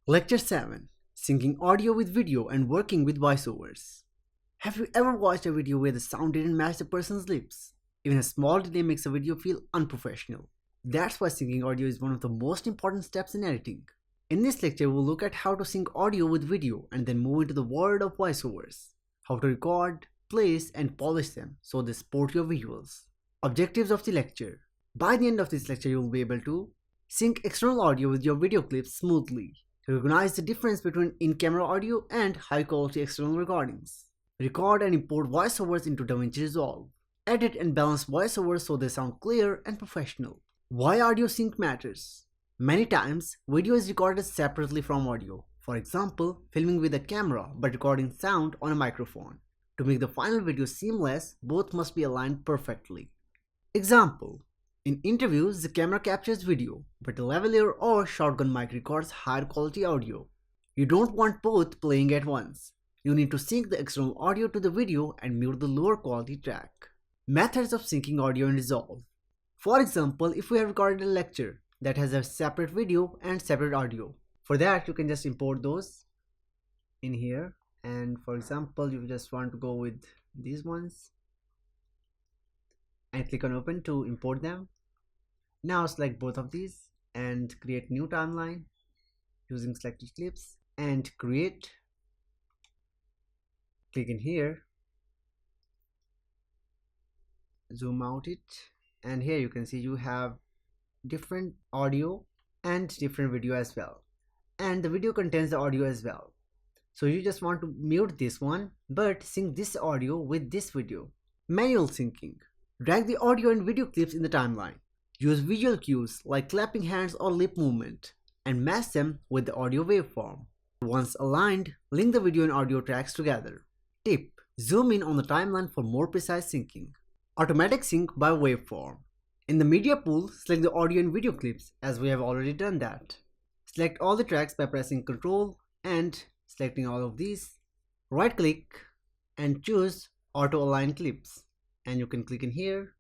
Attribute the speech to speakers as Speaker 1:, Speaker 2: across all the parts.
Speaker 1: Lecture 7: Syncing Audio with Video and Working with Voiceovers. Have you ever watched a video where the sound didn't match the person's lips? Even a small delay makes a video feel unprofessional. That's why syncing audio is one of the most important steps in editing. In this lecture, we'll look at how to sync audio with video and then move into the world of voiceovers. How to record, place, and polish them so they support your visuals. Objectives of the lecture. By the end of this lecture, you will be able to sync external audio with your video clips smoothly. Recognize the difference between in-camera audio and high-quality external recordings. Record and import voiceovers into DaVinci Resolve. Edit and balance voiceovers so they sound clear and professional. Why audio sync matters. Many times, video is recorded separately from audio. For example, filming with a camera but recording sound on a microphone. To make the final video seamless, both must be aligned perfectly. Example: in interviews, the camera captures video, but the lavalier or shotgun mic records higher quality audio. You don't want both playing at once. You need to sync the external audio to the video and mute the lower quality track. Methods of syncing audio in Resolve. For example, if we have recorded a lecture that has a separate video and separate audio, for that you can just import those in here. And for example, you just want to go with these ones and click on open to import them. Now select both of these and create new timeline using selected clips and create. Click in here, zoom out it, and here you can see you have different audio and different video as well, and the video contains the audio as well. So you just want to mute this one but sync this audio with this video. Manual syncing. Drag the audio and video clips in the timeline. Use visual cues like clapping hands or lip movement and match them with the audio waveform. Once aligned, link the video and audio tracks together. Tip: zoom in on the timeline for more precise syncing. Automatic sync by waveform. In the media pool, select the audio and video clips as we have already done that. Select all the tracks by pressing Ctrl and selecting all of these. Right click and choose Auto Align Clips, and you can click in here,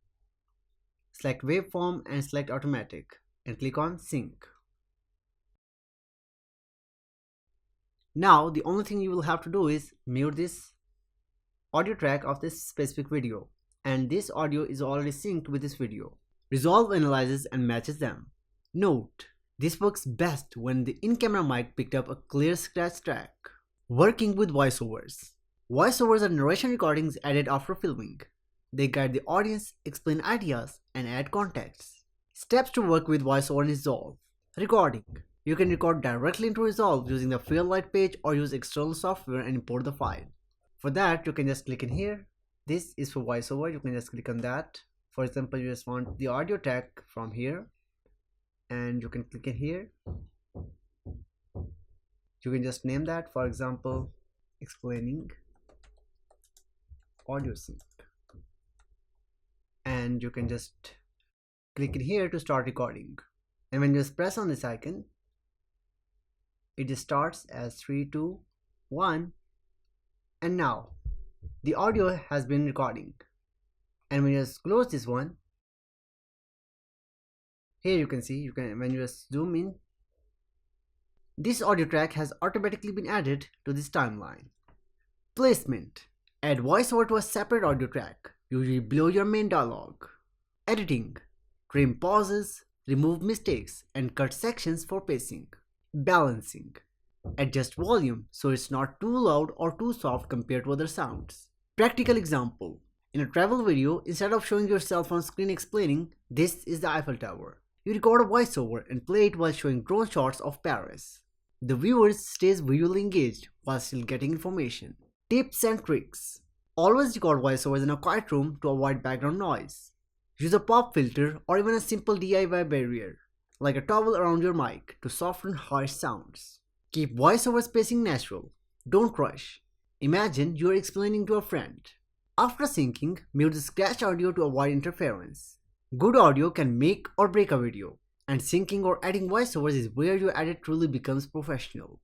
Speaker 1: select waveform and select automatic and click on sync. Now the only thing you will have to do is mute this audio track of this specific video, and this audio is already synced with this video. Resolve analyzes and matches them. Note: this works best when the in-camera mic picked up a clear scratch track. Working with voiceovers. Voiceovers are narration recordings added after filming. They guide the audience, explain ideas, and add context. Steps to work with voiceover in Resolve. Recording. You can record directly into Resolve using the Fairlight page or use external software and import the file. For that, you can just click in here. This is for voiceover. You can just click on that. For example, you just want the audio track from here, and you can click in here. You can just name that, for example, explaining audio sync. And you can just click in here to start recording. And when you just press on this icon, it just starts as 3, 2, 1. And now the audio has been recording. And when you just close this one, here you can see, when you just zoom in, this audio track has automatically been added to this timeline. Placement. Add voiceover to a separate audio track, usually below your main dialogue. Editing. Trim pauses, remove mistakes, and cut sections for pacing. Balancing. Adjust volume so it's not too loud or too soft compared to other sounds. Practical example. In a travel video, instead of showing yourself on screen explaining, "This is the Eiffel Tower," you record a voiceover and play it while showing drone shots of Paris. The viewer stays visually engaged while still getting information. Tips and tricks. Always record voiceovers in a quiet room to avoid background noise. Use a pop filter or even a simple DIY barrier, like a towel around your mic, to soften harsh sounds. Keep voiceover spacing natural. Don't rush. Imagine you are explaining to a friend. After syncing, mute the scratch audio to avoid interference. Good audio can make or break a video, and syncing or adding voiceovers is where your edit truly becomes professional.